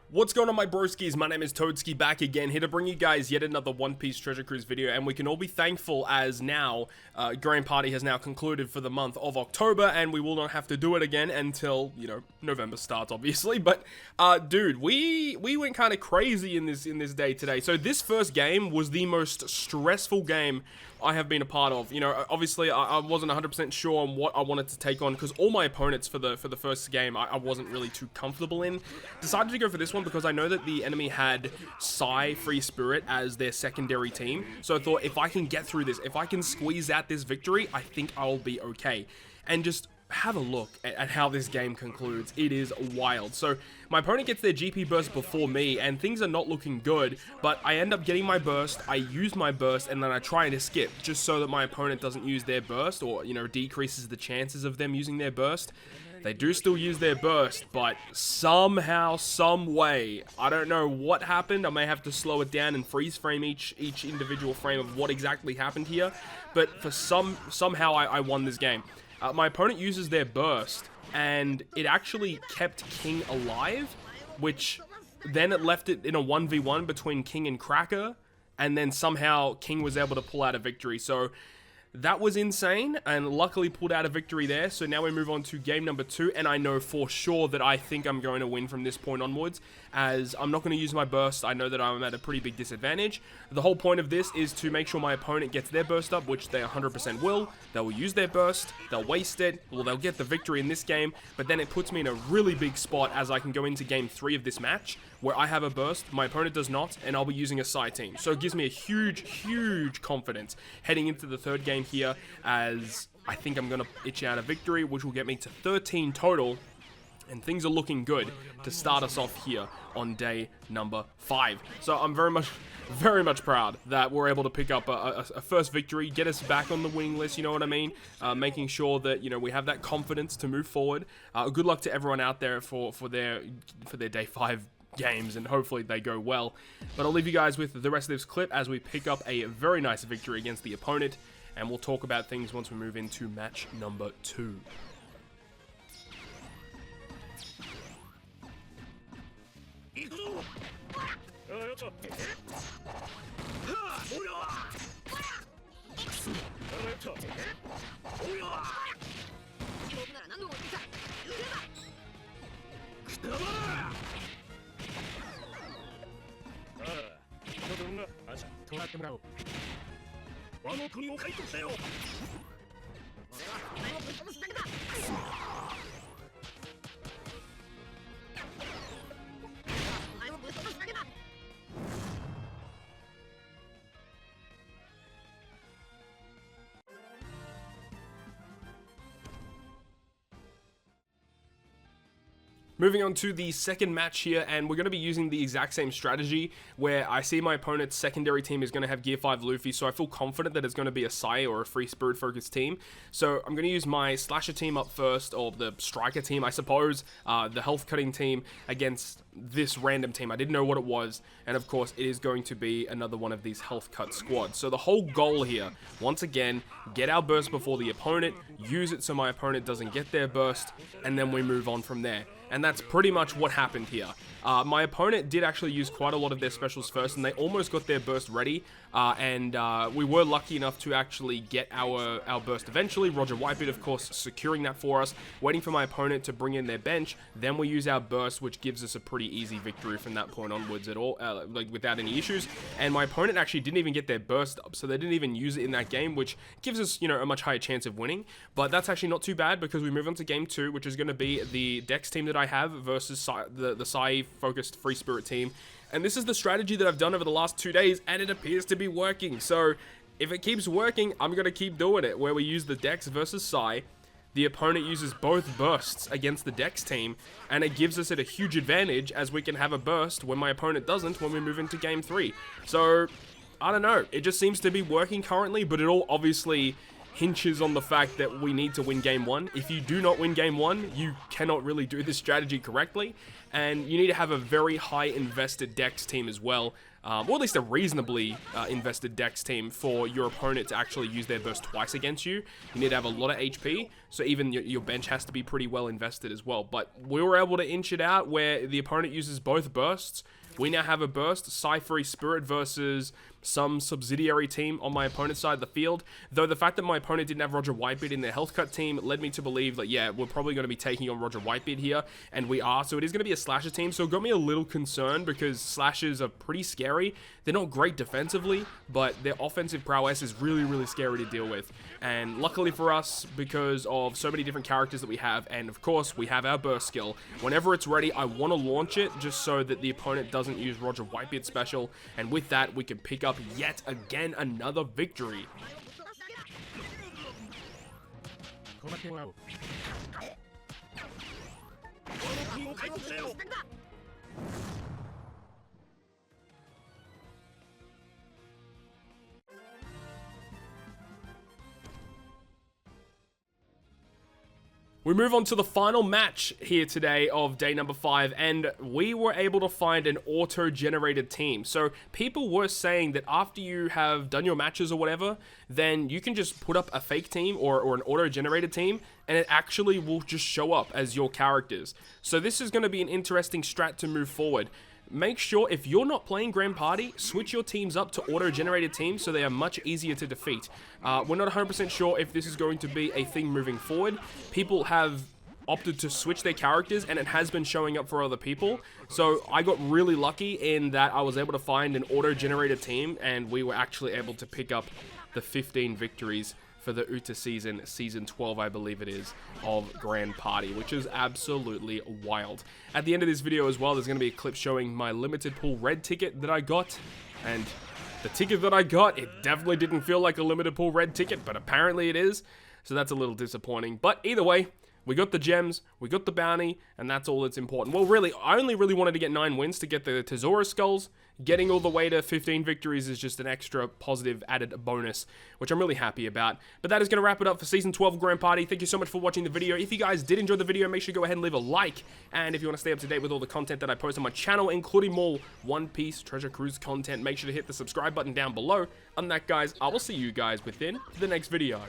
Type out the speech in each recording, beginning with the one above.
What's going on, my broskiis? My name is Toadskii, back again, here to bring you guys yet another One Piece Treasure Cruise video, and we can all be thankful as now, Grand Party has now concluded for the month of October, and we will not have to do it again until, you know, November starts, obviously, but, dude, we went kind of crazy in this day today. So this first game was the most stressful game I have been a part of. You know, obviously, I wasn't 100% sure on what I wanted to take on, because all my opponents for the first game, I wasn't really too comfortable in. Decided to go for this one because I know that the enemy had Psy Free Spirit as their secondary team. So I thought, if I can get through this, if I can squeeze out this victory, I think I'll be okay. And just have a look at how this game concludes. It is wild. So my opponent gets their GP burst before me, and things are not looking good, but I end up getting my burst, I use my burst, and then I try to skip, just so that my opponent doesn't use their burst, or, you know, decreases the chances of them using their burst. They do still use their burst, but somehow, some way, I don't know what happened. I may have to slow it down and freeze frame each individual frame of what exactly happened here, but for somehow I won this game. My opponent uses their burst, and it actually kept King alive, which then it left it in a 1v1 between King and Cracker, and then somehow King was able to pull out a victory. So that was insane, and luckily pulled out a victory there. So now we move on to game number 2, and I know for sure that I think I'm going to win from this point onwards, as I'm not going to use my burst. I know that I'm at a pretty big disadvantage. The whole point of this is to make sure my opponent gets their burst up, which they 100% will. They will use their burst, they'll waste it, well, they'll get the victory in this game, but then it puts me in a really big spot as I can go into game 3 of this match, where I have a burst, my opponent does not, and I'll be using a Psy team. So it gives me a huge confidence heading into the third game here, as I think I'm going to itch out a victory, which will get me to 13 total, and things are looking good to start us off here on day number 5. So I'm very much proud that we're able to pick up a first victory, get us back on the winning list, you know what I mean? Making sure that, you know, we have that confidence to move forward. Good luck to everyone out there for their day 5 games, and hopefully they go well. But I'll leave you guys with the rest of this clip as we pick up a very nice victory against the opponent, and we'll talk about things once we move into match number 2. Moving on to the second match here, and we're going to be using the exact same strategy, where I see my opponent's secondary team is going to have Gear 5 Luffy, so I feel confident that it's going to be a Psy or a Free Spirit focused team. So I'm going to use my Slasher team up first, or the Striker team, I suppose, the Health Cutting team against this random team. I didn't know what it was, and of course it is going to be another one of these Health Cut squads. So the whole goal here, once again, get our burst before the opponent, use it so my opponent doesn't get their burst, and then we move on from there. And that's pretty much what happened here. My opponent did actually use quite a lot of their specials first, and they almost got their burst ready, and we were lucky enough to actually get our burst eventually. Roger Whitebeard, of course, securing that for us, waiting for my opponent to bring in their bench, then we use our burst, which gives us a pretty easy victory from that point onwards at all, like without any issues. And my opponent actually didn't even get their burst up, so they didn't even use it in that game, which gives us, you know, a much higher chance of winning. But that's actually not too bad, because we move on to game 2, which is going to be the Dex team that I have versus the Psy focused Free Spirit team. And this is the strategy that I've done over the last 2 days, and it appears to be working. So if it keeps working, I'm going to keep doing it, where we use the Dex versus Psy. The opponent uses both bursts against the Dex team, and it gives us a huge advantage, as we can have a burst when my opponent doesn't when we move into game 3. So I don't know, it just seems to be working currently, but it all obviously hinges on the fact that we need to win game 1. If you do not win game 1, you cannot really do this strategy correctly, and you need to have a very high invested Dex team as well, or at least a reasonably invested Dex team for your opponent to actually use their burst twice against you. You need to have a lot of HP, so even your bench has to be pretty well invested as well. But we were able to inch it out where the opponent uses both bursts. We now have a burst, Cyphery Spirit versus some subsidiary team on my opponent's side of the field. Though the fact that my opponent didn't have Roger Whitebeard in their health cut team led me to believe that, yeah, we're probably going to be taking on Roger Whitebeard here, and we are. So it is going to be a slasher team, so it got me a little concerned because slashers are pretty scary. They're not great defensively, but their offensive prowess is really, really scary to deal with. And luckily for us, because of so many different characters that we have, and of course, we have our burst skill, whenever it's ready, I want to launch it just so that the opponent doesn't use Roger Whitebeard special, and with that, we can pick up yet again another victory. We move on to the final match here today of day number 5, and we were able to find an auto-generated team. So people were saying that after you have done your matches or whatever, then you can just put up a fake team or an auto-generated team, and it actually will just show up as your characters. So this is going to be an interesting strat to move forward. Make sure if you're not playing Grand Party, switch your teams up to auto-generated teams so they are much easier to defeat. We're not 100% sure if this is going to be a thing moving forward. People have opted to switch their characters, and it has been showing up for other people. So I got really lucky in that I was able to find an auto-generated team, and we were actually able to pick up the 15 victories for the OPTC season 12, I believe it is, of Grand Party, which is absolutely wild. At the end of this video as well, there's going to be a clip showing my limited pool red ticket that I got, and the ticket that I got, it definitely didn't feel like a limited pool red ticket, but apparently it is, so that's a little disappointing. But either way, we got the gems, we got the bounty, and that's all that's important. Well, really, I only really wanted to get 9 wins to get the Tesoro Skulls. Getting all the way to 15 victories is just an extra positive added bonus, which I'm really happy about. But that is going to wrap it up for Season 12 of Grand Party. Thank you so much for watching the video. If you guys did enjoy the video, make sure to go ahead and leave a like. And if you want to stay up to date with all the content that I post on my channel, including more One Piece Treasure Cruise content, make sure to hit the subscribe button down below. Other than that, guys, I will see you guys within the next video.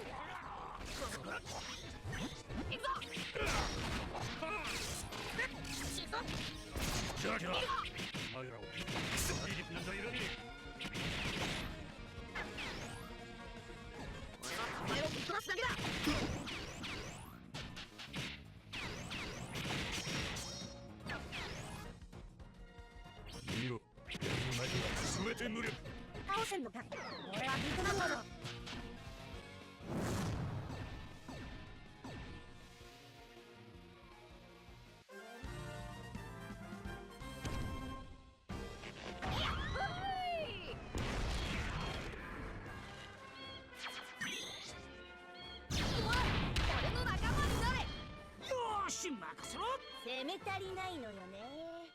攻め足りないのよね。